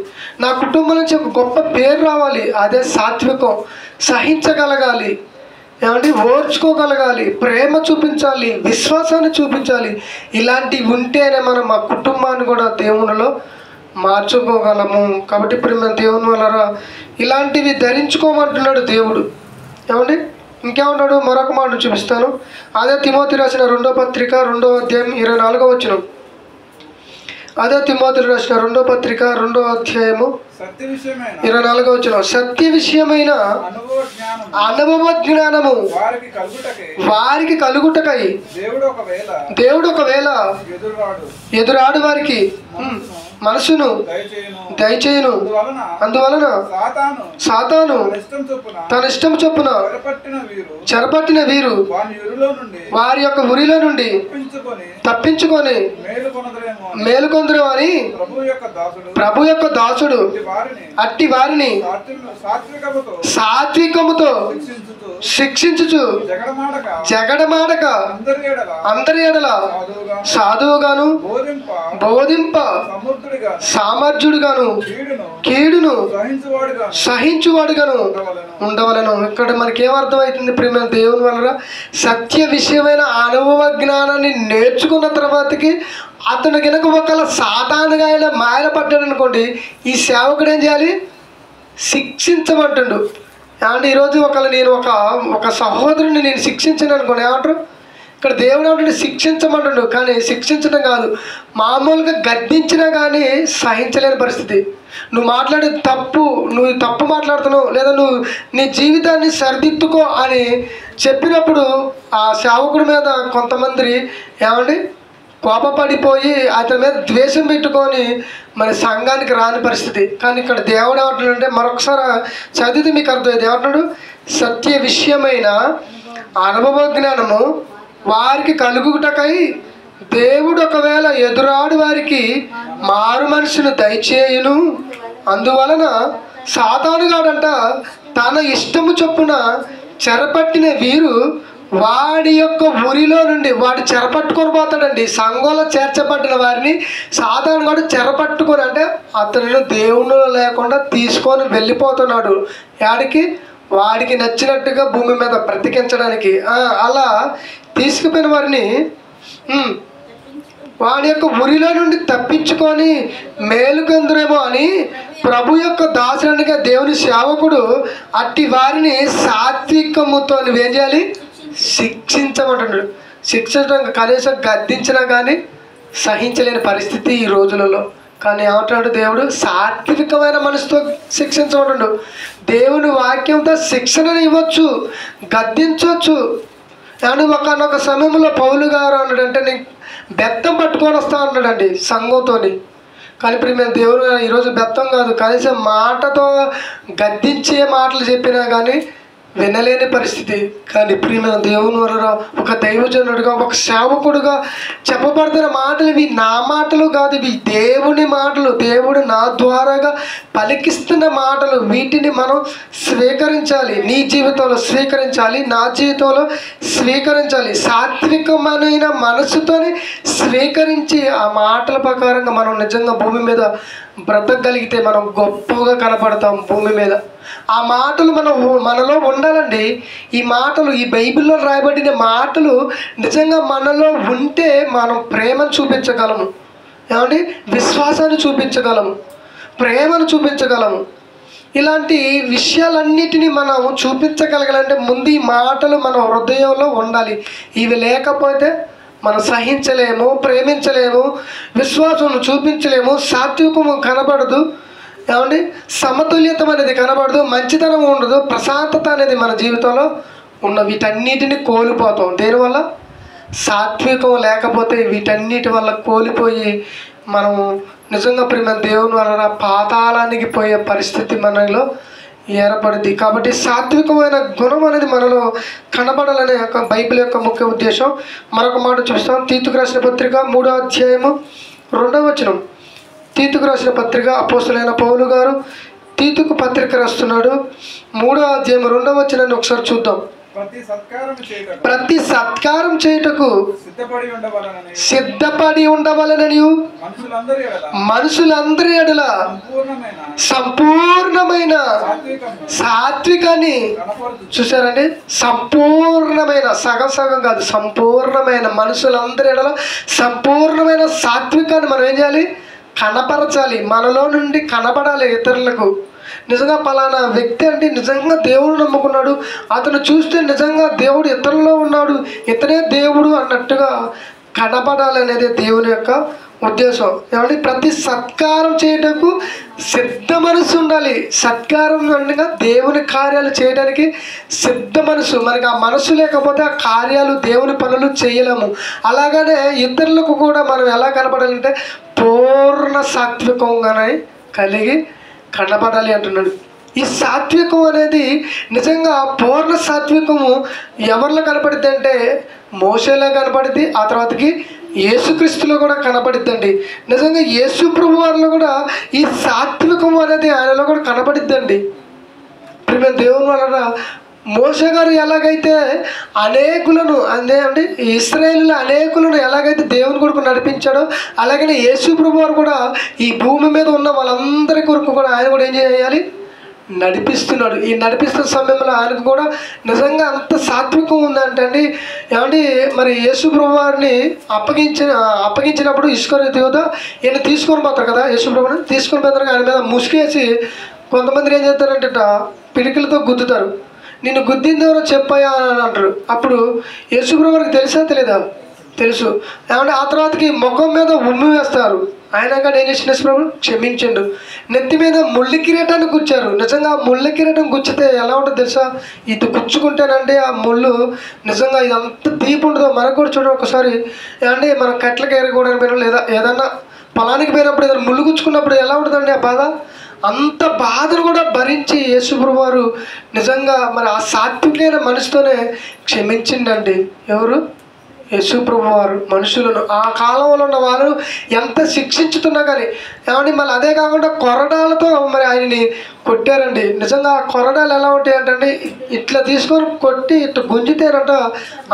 నా కుటుంబం నుంచి ఒక గొప్ప పేరు రావాలి. అదే సాత్వికం. సహించగలగాలి, ఏమంటే ఓర్చుకోగలగాలి, ప్రేమ చూపించాలి, విశ్వాసాన్ని చూపించాలి. ఇలాంటివి ఉంటేనే మనం మా కుటుంబాన్ని కూడా దేవునిలో మార్చుకోగలము. కాబట్టి ఇప్పుడు మేము దేవుని వల్ల ఇలాంటివి ధరించుకోమంటున్నాడు దేవుడు. ఏమండి ఇంకేమన్నాడు? మరొక మాట చూపిస్తాను. అదే తిమోతి రాసిన 2వ పత్రిక 2వ అధ్యాయం 24వ వచనం. అదే తిమోతి రాసిన 2వ పత్రిక 2వ అధ్యాయము 24వ వచనం. సత్య విషయమైన అనుభవ జ్ఞానము వారికి కలుగుటకై దేవుడు ఒకవేళ ఎదురాడు వారికి మనసును దయచేయును. అందువలన సాతాను తన ఇష్టం చొప్పున చెరపట్టిన వీరు వారి యొక్క ఉరిలో నుండి తప్పించుకొని మేలుకొందరు అని ప్రభు యొక్క దాసుడు అట్టి వారిని సాత్వికముతో శిక్షించుచు జగడమాడక అందరి ఎడల సాధువుగాను బోధింప సామర్థ్యుడుగాను కీడును సహించువాడుగాను ఉండవలను. ఇక్కడ మనకేమర్థమవుతుంది? ప్రేమ దేవుని వలన సత్య విషయమైన అనుభవ జ్ఞానాన్ని నేర్చుకున్న తర్వాతకి అతను కనుక ఒకవేళ సాతానుగా ఇలా మాయల పడ్డాడు అనుకోండి, ఈ సేవకుడు ఏం చేయాలి? శిక్షించమంటుండు. అంటే ఈరోజు ఒకవేళ నేను ఒక సహోదరుని నేను శిక్షించాను అనుకోండి, ఏమంటారు? ఇక్కడ దేవుడు ఏమంటే శిక్షించమంటుండు, కానీ శిక్షించడం కాదు, మామూలుగా గద్దించినా కానీ సహించలేని పరిస్థితి. నువ్వు తప్పు మాట్లాడుతున్నావు లేదా నువ్వు నీ జీవితాన్ని సరిదిద్దుకో అని చెప్పినప్పుడు ఆ సేవకుడి మీద కొంతమంది ఏమండి కోపపడిపోయి అతని మీద ద్వేషం పెట్టుకొని మన సంఘానికి రాని పరిస్థితి. కానీ ఇక్కడ దేవుడు ఏమంటున్నాడంటే, మరొకసారి చదివితే మీకు అర్థమైంది. ఏమంటున్నాడు? సత్య విషయమైన అనుభవ జ్ఞానము వారికి కలుగుటకై దేవుడు ఒకవేళ ఎదురాడు వారికి మారు మనసును దయచేయును. అందువలన సాతానుగాడంట తన ఇష్టము చొప్పున చెరపట్టిన వీరు వాడి యొక్క ఊరిలో నుండి వాడు చెరపట్టుకొని పోతాడండి. సంఘంలో చేర్చబడిన వారిని సాతానుగాడు చెరపట్టుకొని, అంటే అతను దేవునిలో లేకుండా తీసుకొని వెళ్ళిపోతున్నాడు. యాడికి? వాడికి నచ్చినట్టుగా భూమి మీద బ్రతికించడానికి. అలా తీసుకుపోయిన వారిని వాడి యొక్క ఉరిలో నుండి తప్పించుకొని మేలుకొందురేమో అని ప్రభు యొక్క దాసునిగా దేవుని సేవకుడు అట్టి వారిని సాత్వికముతో ఏం చేయాలి? శిక్షించమంటున్నాడు. శిక్షించడం కనీసం గద్దించినా కానీ సహించలేని పరిస్థితి ఈ రోజులలో. కానీ ఏమంటున్నాడు దేవుడు? సాత్వికమైన మనసుతో శిక్షించమంటున్నాడు. దేవుని వాక్యంతో శిక్షణను ఇవ్వచ్చు, గద్దించవచ్చు. కానీ ఒకనొక సమయంలో పౌలు గారు అన్నాడంటే నేను బెత్తం పట్టుకొని వస్తా అన్నాడండి సంఘంతో. కానీ ఇప్పుడు మేము దేవుడు ఈరోజు బెత్తం కాదు, కనీసం మాటతో గద్దించే మాటలు చెప్పినా కానీ వినలేని పరిస్థితి. కానీ ప్రియమైన దేవుని వల్ల ఒక దైవజనుడిగా, ఒక సేవకుడుగా చెప్పబడుతున్న మాటలు ఇవి నా మాటలు కాదు, ఇవి దేవుని మాటలు. దేవుడు నా ద్వారాగా పలికిస్తున్న మాటలు. వీటిని మనం స్వీకరించాలి. నీ జీవితంలో స్వీకరించాలి, నా జీవితంలో స్వీకరించాలి. సాత్వికమైన మనసుతోని స్వీకరించి ఆ మాటల ప్రకారంగా మనం నిజంగా భూమి మీద బ్రతకగలిగితే మనం గొప్పగా కనపడతాం భూమి మీద. ఆ మాటలు మనలో ఉండాలండి. ఈ మాటలు, ఈ బైబిల్లో రాయబడిన మాటలు నిజంగా మనలో ఉంటే మనం ప్రేమను చూపించగలము, ఏమండి, విశ్వాసాన్ని చూపించగలము, ప్రేమను చూపించగలము. ఇలాంటి విషయాలన్నిటినీ మనం చూపించగలగాలంటే ముందు ఈ మాటలు మన హృదయంలో ఉండాలి. ఇవి లేకపోతే మనం సహించలేము, ప్రేమించలేము, విశ్వాసం చూపించలేము, సాత్వికము కనబడదు, ఏమండి, సమతుల్యత అనేది కనబడదు, మంచితనం ఉండదు, ప్రశాంతత అనేది మన జీవితంలో ఉన్న వీటన్నిటిని కోల్పోతాం. దేనివల్ల? సాత్వికం లేకపోతే వీటన్నిటి వల్ల కోల్పోయి మనం నిజంగా ప్రేమ దేవుని వలన పాతాళానికి పోయే పరిస్థితి మనలో ఏర్పడింది. కాబట్టి సాత్వికమైన గుణం అనేది మనలో కనబడాలనే ఒక బైబిల్ యొక్క ముఖ్య ఉద్దేశం. మరొక మాట చూస్తాం. తీతుకు రాసిన పత్రిక 3వ అధ్యాయము 2వ వచనం. తీతుకు రాసిన పత్రిక అపోస్తలుడైన పౌలు గారు తీతుకు పత్రిక రాస్తున్నాడు. 3వ అధ్యాయం 2వ వచనాన్ని ఒకసారి చూద్దాం. ప్రతి సత్కారం చేయుటకు సిద్ధపడి ఉండవలనని మనుషులందరి ఎడల సంపూర్ణమైన సాత్వికాన్ని, చూసారండి, సంపూర్ణమైన, సగం సగం కాదు, సంపూర్ణమైన మనుషులందరి ఎడల సంపూర్ణమైన సాత్వికాన్ని మనం ఏం చేయాలి? కనపరచాలి. మనలో నుండి కనపడాలి ఇతరులకు. నిజంగా పలానా వ్యక్తి అంటే నిజంగా దేవుడు నమ్ముకున్నాడు, అతను చూస్తే నిజంగా దేవుడు ఇతరులో ఉన్నాడు, ఇతనే దేవుడు అన్నట్టుగా కనపడాలనేది దేవుని యొక్క ఉద్దేశం. ఏమంటే ప్రతి సత్కారం చేయటకు సిద్ధ మనసు ఉండాలి. సత్కారం అనగా దేవుని కార్యాలు చేయడానికి సిద్ధ మనసు. మనకి ఆ మనసు లేకపోతే ఆ కార్యాలు, దేవుని పనులు చేయలేము. అలాగనే ఇతరులకు కూడా మనం ఎలా కనపడాలంటే పూర్ణ సాత్వికంగానే కలిగి కనపడాలి అంటున్నాడు. ఈ సాత్వికం అనేది నిజంగా పూర్ణ సాత్వికము ఎవరిలో కనపడుద్ది అంటే మోషేలో కనపడుద్ది, ఆ తర్వాతకి యేసుక్రీస్తులో కూడా కనపడిద్దండి. నిజంగా యేసు ప్రభు వారిలో కూడా ఈ సాత్వికం అనేది ఆయనలో కూడా కనపడిద్దండి. ప్రియమైన దేవుని వలన మోషే గారు ఎలాగైతే అనేకులను అంటే ఇశ్రాయేలులో అనేకులను ఎలాగైతే దేవుని కొరకు నడిపించాడో, అలాగనే యేసు ప్రభు వారు కూడా ఈ భూమి మీద ఉన్న వాళ్ళందరి కొరకు కూడా ఆయన కూడా ఏం చేయాలి? నడిపిస్తున్నాడు. ఈ నడిపిస్తున్న సమయంలో ఆయనకు కూడా నిజంగా అంత సాత్వికం ఉందంటే అండి, ఏమంటే మరి యేసు ప్రభు వారిని అప్పగించినప్పుడు ఇస్కరియోతు యూదా ఈయన తీసుకొని పోతారు కదా, యేసు ప్రభుని తీసుకొని పోతారు. ఆయన మీద ముసుగేసి కొంతమంది ఏం చేస్తారంటే పిడికిలతో గుద్దుతారు. నిన్ను గుద్దింది ఎవరో చెప్పాయా అని అంటారు. అప్పుడు యేసు ప్రభు వారికి తెలుసా తెలీదా? తెలుసు. ఏమంటే ఆ తర్వాతకి ముఖం మీద ఉమ్మి వేస్తారు. ఆయన కానీ ఏం చేసిన యేసు ప్రభు క్షమించండు. నెత్తి మీద ముళ్ళ కిరీటాన్ని గుచ్చారు. నిజంగా ఆ ముళ్ళ కిరీటం గుచ్చితే ఎలా ఉంటుందో తెలుసా? ఇది గుచ్చుకుంటేనంటే ఆ ముళ్ళు నిజంగా ఇది అంత తీపి ఉంటుందో. మనకు కూడా చూడండి ఒకసారి, ఏమంటే మనం కట్లకి ఎరగకూడని పోయినా లేదా ఏదన్నా పొలానికి పోయినప్పుడు ఏదైనా ముళ్ళు గుచ్చుకున్నప్పుడు ఎలా ఉంటుందండి ఆ బాధ? అంత బాధను కూడా భరించి యేసుప్రభు వారు నిజంగా మరి ఆ సాత్వికమైన మనసుతోనే క్షమించిండండి. ఎవరు? యేసుప్రభు వారు మనుషులను, ఆ కాలంలో ఉన్న వారు ఎంత శిక్షించుతున్నా కానీ. ఏమండి మళ్ళీ అదే కాకుండా కొరడాలతో మరి ఆయన్ని కొట్టారండి. నిజంగా ఆ కొరడాలు ఎలా ఉంటాయి అంటే ఇట్లా తీసుకొని కొట్టి ఇట్లా గుంజితేనంట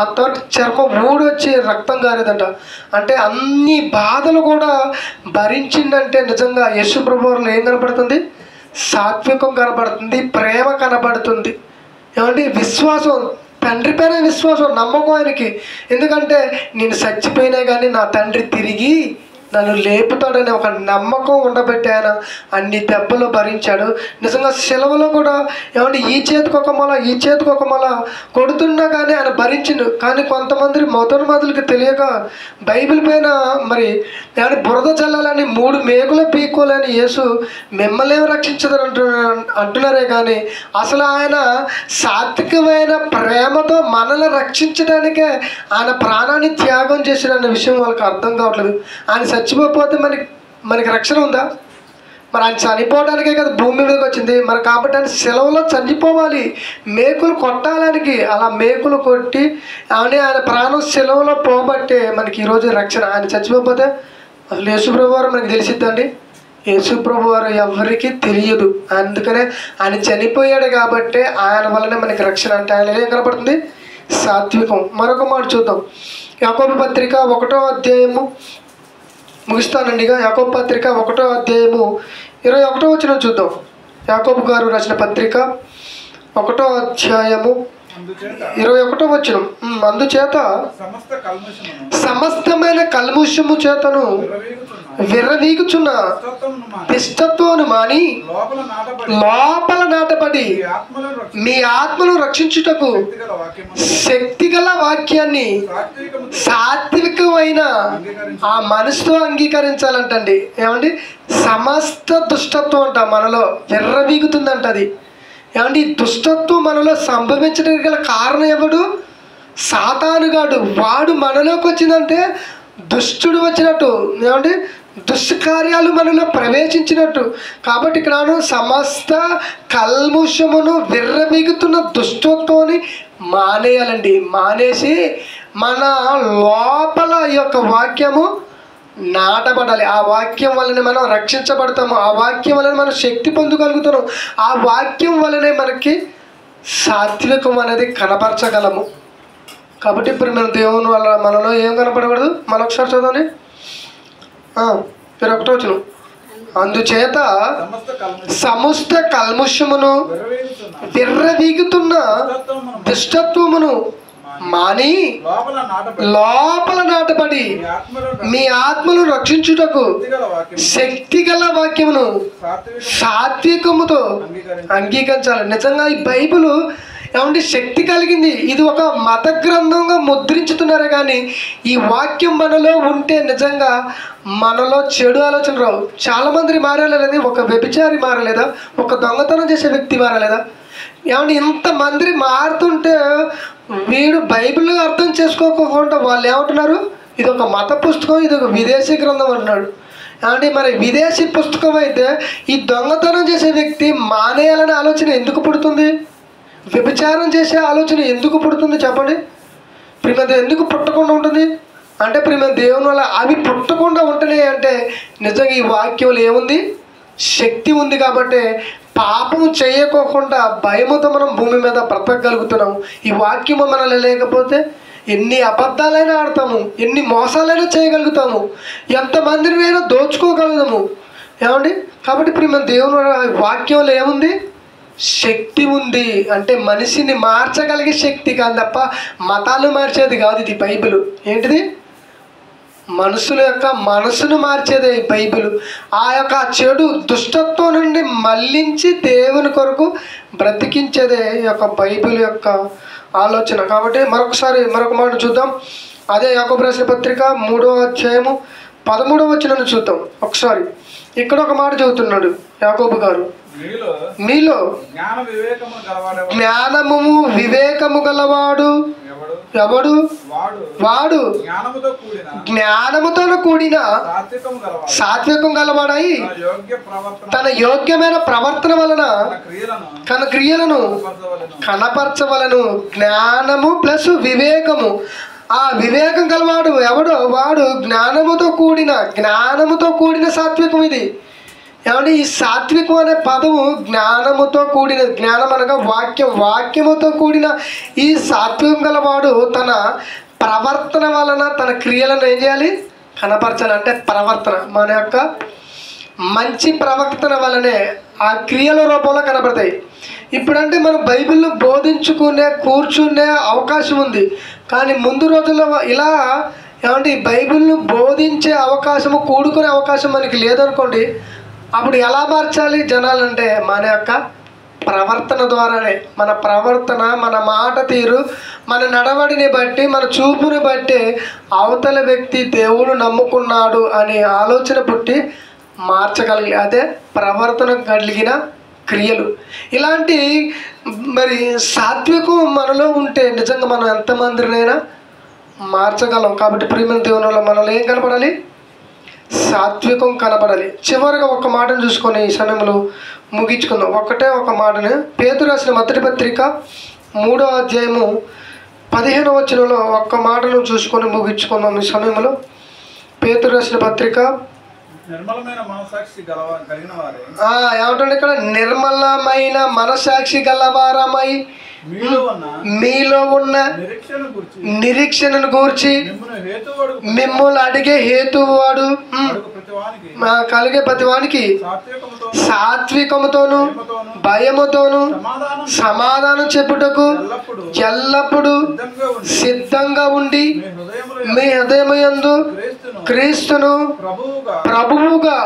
అంతవరకు చర్మం ఊడొచ్చి రక్తం కారేదంట. అంటే అన్ని బాధలు కూడా భరించిందంటే నిజంగా యేసుప్రభు వారిలో ఏం కనపడుతుంది? సాత్వికం కనపడుతుంది, ప్రేమ కనపడుతుంది. ఏమంటే విశ్వాసం, తండ్రి పైన విశ్వాసం, నమ్మకం ఆయనకి. ఎందుకంటే నేను చచ్చిపోయినా కానీ నా తండ్రి తిరిగి నన్ను లేపుతాడనే ఒక నమ్మకం ఉండబట్టి ఆయన అన్ని దెబ్బలు భరించాడు. నిజంగా సెలవులో కూడా ఏమంటే ఈ చేతికి ఒక మొల, ఈ చేతికి ఒక మొల కొడుతున్నా కానీ ఆయన భరించిండు. కానీ కొంతమంది మొదలుకి తెలియక బైబిల్ పైన మరి ఏమంటే బురద చల్లాలని 3 మేకులు పీక్కోలేని యేసు మిమ్మల్ని ఏమి రక్షించదని అంటున్నారే కానీ అసలు ఆయన సాత్వికమైన ప్రేమతో మనల్ని రక్షించడానికే ఆయన ప్రాణాన్ని త్యాగం చేసిన విషయం వాళ్ళకి అర్థం కావట్లేదు. ఆయన చచ్చిపోతే మనకి రక్షణ ఉందా? మరి ఆయన చనిపోవడానికే కదా భూమి మీదకి వచ్చింది. మరి కాబట్టి ఆయన సెలవులో చనిపోవాలి, మేకులు కొట్టాలనికి. అలా మేకులు కొట్టి ఆయన ప్రాణం సెలవులో పోబట్టే మనకి ఈరోజు రక్షణ. ఆయన చచ్చిపోతే అసలు యేసుప్రభు వారు మనకి తెలిసిద్దండి? యేసుప్రభు వారు ఎవరికి తెలియదు. అందుకనే ఆయన చనిపోయాడు కాబట్టి ఆయన వల్లనే మనకి రక్షణ. అంటే ఆయన ఏం కనపడుతుంది? సాత్వికం. మరొక మాట చూద్దాం. యాకోబు పత్రిక 1వ అధ్యాయము ముగిస్తానండి. యాకోబు పత్రిక 1వ అధ్యాయము 21వ వచనం చూద్దాం. యాకోబు గారు రాసిన పత్రిక 1వ అధ్యాయము 21వ వచనం. అందుచేత సమస్తమైన కల్ముషము చేతను విర్రవీగుచున్న దుష్టత్వమును మాని లోపల నాటబడి మీ ఆత్మను రక్షించుటకు శక్తిగల వాక్యాన్ని సాత్వికమైన ఆ మనసుతో అంగీకరించాలంటండి. ఏమండి? సమస్త దుష్టత్వం అంట మనలో విర్రవీగుతుందంట. అది ఏమండి? ఈ దుష్టత్వం మనలో సంభవించడానికి గల కారణం ఎవడు? సాతానుగాడు. వాడు మనలోకి వచ్చిందంటే దుష్టుడు వచ్చినట్టు. ఏమండి? దుష్కార్యాలు మనలో ప్రవేశించినట్టు. కాబట్టి ఇక్కడ సమస్త కల్ముషమును విర్రవీగుతున్న దుష్టత్వాన్ని మానేయాలండి. మానేసి మన లోపల ఈ యొక్క వాక్యము నాటబడాలి. ఆ వాక్యం వల్లనే మనం రక్షించబడతాము. ఆ వాక్యం వలన మనం శక్తి పొందగలుగుతున్నాం. ఆ వాక్యం వల్లనే మనకి సాత్వికం అనేది కనపరచగలము. కాబట్టి ఇప్పుడు మన దేవుని వల్ల మనలో ఏం కనపడకూడదు? మరొకసారి చదవండి. 21వ వచనం. అందుచేత సమస్త కల్ముషమును విర్రవీగుతున్న దుష్టత్వమును మాని లోపల నాటబడి మీ ఆత్మను రక్షించుటకు శక్తిగల వాక్యమును సాత్వికముతో అంగీకరించాలి. నిజంగా ఈ బైబిల్ ఏమంటే శక్తి కలిగింది. ఇది ఒక మత గ్రంథంగా ముద్రించుతున్నారు కానీ ఈ వాక్యం మనలో ఉంటే నిజంగా మనలో చెడు ఆలోచన రావు. చాలామంది మారలేదని, ఒక వ్యభిచారి మారలేదా? ఒక దొంగతనం చేసే వ్యక్తి మారలేదా? ఏమంటే ఇంతమంది మారుతుంటే వీడు బైబిల్ అర్థం చేసుకోకుండా వాళ్ళు ఏమంటున్నారు? ఇది ఒక మత పుస్తకం, ఇది ఒక విదేశీ గ్రంథం అంటున్నాడు. ఏమంటే మరి విదేశీ పుస్తకం అయితే ఈ దొంగతనం చేసే వ్యక్తి మానేయాలనే ఆలోచన ఎందుకు పుడుతుంది? వ్యభిచారం చేసే ఆలోచన ఎందుకు పుడుతుంది చెప్పండి? ప్రియమైన ఎందుకు పుట్టకుండా ఉంటుంది అంటే ప్రియమైన దేవుని వల్ల అవి పుట్టకుండా ఉంటున్నాయి అంటే నిజంగా ఈ వాక్యంలో ఏముంది? శక్తి ఉంది. కాబట్టి పాపం చేయకోకుండా భయముతో మనం భూమి మీద బ్రతకగలుగుతున్నాము. ఈ వాక్యము మనలో లేకపోతే ఎన్ని అబద్ధాలైనా ఆడతాము, ఎన్ని మోసాలైనా చేయగలుగుతాము, ఎంతమందినైనా దోచుకోగలుగుతాము. ఏమండి? కాబట్టి ప్రియమైన దేవుని వాక్యంలో ఏముంది? శక్తి ఉంది. అంటే మనిషిని మార్చగలిగే శక్తి కాదు తప్ప మతాలు మార్చేది కాదు ఇది బైబిల్. ఏంటిది? మనుషుల యొక్క మనసును మార్చేదే ఈ బైబిల్. ఆ యొక్క చెడు దుష్టత్వం నుండి మళ్ళించి దేవుని కొరకు బ్రతికించేదే ఈ యొక్క బైబిల్ యొక్క ఆలోచన. కాబట్టి మరొక మాట చూద్దాం. అదే యాకోబు రాసిన పత్రిక 3వ అధ్యాయము 13వ వచనాన్ని చూద్దాం ఒకసారి. ఇక్కడ ఒక మాట చెబుతున్నాడు యాకోబు గారు. మీలో జ్ఞానము వివేకము గలవాడు ఎవడు వాడు జ్ఞానముతో కూడిన సాత్వికం గలవాడై తన యోగ్యమైన ప్రవర్తన వలన తన క్రియలను కనపరచవలను. జ్ఞానము ప్లస్ వివేకము. ఆ వివేకం గలవాడు ఎవడో వాడు జ్ఞానముతో కూడిన సాత్వికం. ఇది ఏమంటే ఈ సాత్వికం అనే పదము జ్ఞానముతో కూడిన, జ్ఞానం అనగా వాక్యముతో కూడిన ఈ సాత్వికం గలవాడు తన ప్రవర్తన వలన తన క్రియలను ఏం చేయాలి? కనపరచాలి. అంటే ప్రవర్తన, మన యొక్క మంచి ప్రవర్తన వలనే ఆ క్రియల రూపంలో కనపడతాయి. ఇప్పుడంటే మనం బైబిల్ను కూర్చునే అవకాశం ఉంది. కానీ ముందు రోజుల్లో ఇలా ఏమంటే ఈ బైబిల్ను బోధించే అవకాశము, కూడుకునే అవకాశం మనకి లేదనుకోండి. అప్పుడు ఎలా మార్చాలి జనాలంటే మన యొక్క ప్రవర్తన ద్వారానే. మన ప్రవర్తన, మన మాట తీరు, మన నడవడిని బట్టి, మన చూపుని బట్టి అవతల వ్యక్తి దేవుడు నమ్ముకున్నాడు అనే ఆలోచన పుట్టి మార్చగలిగి, అదే ప్రవర్తన కలిగిన క్రియలు. ఇలాంటి మరి సాత్వికం మనలో ఉంటే నిజంగా మనం ఎంతమందినైనా మార్చగలం. కాబట్టి ప్రియమైన దేవునిలో మనలో ఏం కనపడాలి? సాత్వికం కనపడాలి. చివరిగా ఒక మాటను చూసుకొని ఈ సమయంలో ముగించుకుందాం. ఒక మాటని పేతురు రాసిన మొదటి పత్రిక 3వ అధ్యాయము 15వ వచనంలో ఒక్క మాటను చూసుకొని ముగించుకుందాం ఈ సమయంలో. పేతురు రాసిన పత్రిక ఏమంటే ఇక్కడ నిర్మలమైన మనసాక్షి గలవారమై మీలో ఉన్న నిరీక్షణను గూర్చి మిమ్మల్ని అడిగే హేతువాడు కలిగే ప్రతివానికి సాత్వికముతోను భయముతోను సమాధానం చెప్పుటకు ఎల్లప్పుడూ సిద్ధంగా ఉండి మీ హృదయముయందు క్రీస్తును ప్రభువుగా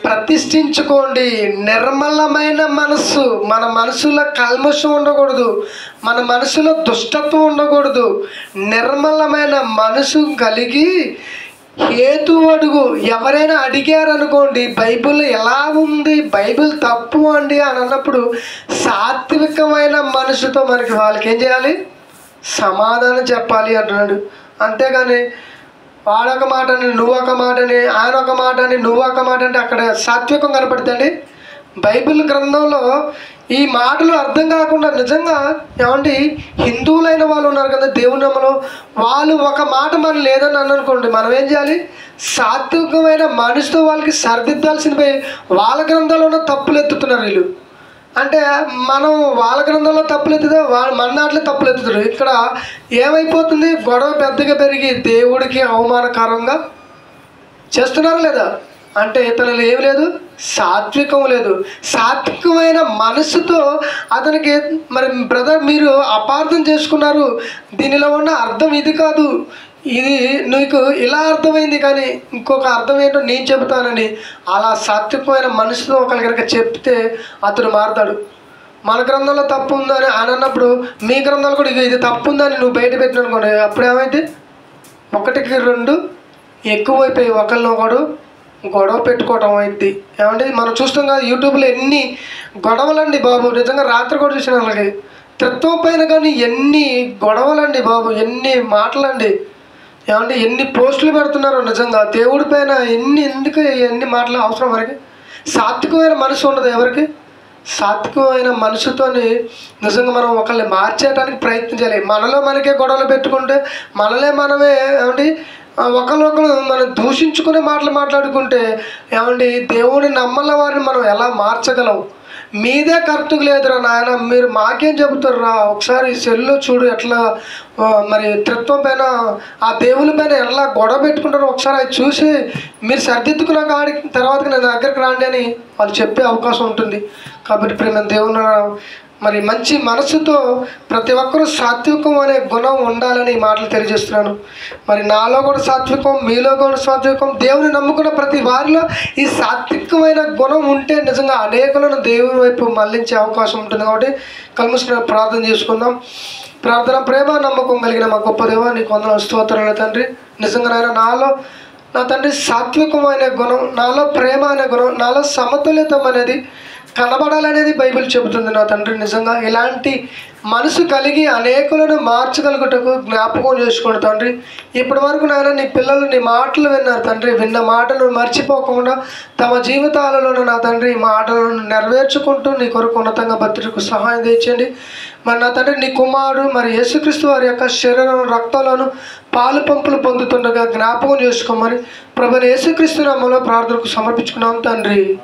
ప్రతిష్ఠించుకోండి. నిర్మలమైన మనస్సు, మన మనసులో కల్మషం ఉండకూడదు, మన మనసులో దుష్టత్వం ఉండకూడదు. నిర్మలమైన మనసు కలిగి హేతు అడుగు. ఎవరైనా అడిగారనుకోండి బైబిల్ ఎలా ఉంది, బైబిల్ తప్పు అండి అని అన్నప్పుడు సాత్వికమైన మనసుతో మనకి వాళ్ళకి ఏం చేయాలి? సమాధానం చెప్పాలి అంటున్నాడు. అంతేగాని వాడొక మాటని నువ్వొక మాటని, ఆయన ఒక మాటని నువ్వొక మాట అంటే అక్కడ సాత్వికం కనపడుతుంది. బైబిల్ గ్రంథంలో ఈ మాటలు అర్థం కాకుండా నిజంగా ఏమండి హిందువులైన వాళ్ళు ఉన్నారు కదా దేవుని నమ్మలో, వాళ్ళు ఒక మాట మనం లేదని అనుకోండి, మనం ఏం చేయాలి? సాత్వికమైన మనసుతో వాళ్ళకి సరిదిద్దాల్సినవి వాళ్ళ గ్రంథంలో ఉన్న తప్పులు ఎత్తుతున్నారు వీళ్ళు. అంటే మనం వాళ్ళ గ్రంథంలో తప్పులు ఎత్తుతే మన దాంట్లో తప్పులు ఎత్తుతారు. ఇక్కడ ఏమైపోతుంది? గొడవ పెద్దగా పెరిగి దేవుడికి అవమానకరంగా చేస్తున్నారా లేదా? అంటే ఇతరులు ఏమి లేదు, సాత్వికం లేదు. సాత్వికమైన మనసుతో అతనికి మరి బ్రదర్ మీరు అపార్థం చేసుకున్నారు, దీనిలో ఉన్న అర్థం ఇది కాదు, ఇది నీకు ఇలా అర్థమైంది కానీ ఇంకొక అర్థం ఏంటో నేను చెబుతానని అలా సాత్వికమైన మనసుతో ఒకరికి కనుక చెప్తే అతడు మారుతాడు. మన గ్రంథంలో తప్పు ఉందని ఆయన అన్నప్పుడు మీ గ్రంథాలు కూడా ఇది తప్పు ఉందని నువ్వు బయట పెట్టిన అనుకోండి, అప్పుడు ఏమైంది? 1కి 2 ఎక్కువైపోయి ఒకరినొకడు గొడవ పెట్టుకోవటం అయింది. ఏమంటే మనం చూస్తాం కదా యూట్యూబ్లో ఎన్ని గొడవలండి బాబు. నిజంగా రాత్రి కూడా చూసిన వాళ్ళకి త్రిత్వం పైన కానీ ఎన్ని గొడవలండి బాబు, ఎన్ని మాటలండి. ఏమంటే ఎన్ని పోస్టులు పెడుతున్నారు నిజంగా దేవుడి పైన. ఎందుకు ఎన్ని మాటలు అవసరం? మనకి సాత్వికమైన మనసు ఉండదు ఎవరికి? సాత్వికమైన మనసుతోని నిజంగా మనం ఒకళ్ళని మార్చేయడానికి ప్రయత్నించాలి. మనలో మనకే గొడవలు పెట్టుకుంటే మనమే ఏమండి ఒకరు మనం దూషించుకునే మాటలు మాట్లాడుకుంటే ఏమండి దేవుని నమ్మల వారిని మనం ఎలా మార్చగలం? మీదే కరెక్ట్గా లేదురా నాయన, మీరు మాకేం చెబుతారురా, ఒకసారి సెల్లో చూడు ఎట్లా మరి త్రిత్వం పైన ఆ దేవుని పైన ఎలా గొడవ పెట్టుకుంటారో ఒకసారి అది చూసి మీరు సరిదిద్దుకున్న కాడి తర్వాత నా దగ్గరికి రాండి అని వాళ్ళు చెప్పే అవకాశం ఉంటుంది. కాబట్టి ప్రేమ దేవుని మరి మంచి మనసుతో ప్రతి ఒక్కరూ సాత్వికం అనే గుణం ఉండాలని ఈ మాటలు తెలియజేస్తున్నాను. మరి నాలో కూడా సాత్వికం, మీలో కూడా సాత్వికం, దేవుని నమ్ముకున్న ప్రతి వారిలో ఈ సాత్వికమైన గుణం ఉంటే నిజంగా అనేకులను దేవుని వైపు మళ్లించే అవకాశం ఉంటుంది. కాబట్టి కల్మషం ప్రార్థన చేసుకుందాం. ప్రార్థన. ప్రేమ నమ్మకం కలిగిన మా గొప్ప దేవ నీకు వందనాలు స్తోత్రాలు తండ్రి. నిజంగా నాలో నా తండ్రి సాత్వికమైన గుణం, నాలో ప్రేమ అనే గుణం, నాలో సమతుల్యతం అనేది కనబడాలనేది బైబిల్ చెబుతుంది నా తండ్రి. నిజంగా ఇలాంటి మనసు కలిగి అనేకులను మార్చగలుగుటకు జ్ఞాపకం చేసుకోండి తండ్రి. ఇప్పటి వరకు నాయన నీ పిల్లలు నీ మాటలు విన్నారు తండ్రి. విన్న మాటలు మర్చిపోకుండా తమ జీవితాలలో నా తండ్రి ఈ మాటలను నెరవేర్చుకుంటూ నీ కొరకు ఉన్నతంగా బతుకు సహాయం తెచ్చండి. మరి నా తండ్రి నీ కుమారుడు మరి యేసుక్రీస్తు వారి యొక్క శరీరం రక్తాలను పాలు పంపులు పొందుతుండగా జ్ఞాపకం చేసుకోమని ప్రభువైన యేసుక్రీస్తు నామములో ప్రార్థనకు సమర్పించుకున్నాం తండ్రి.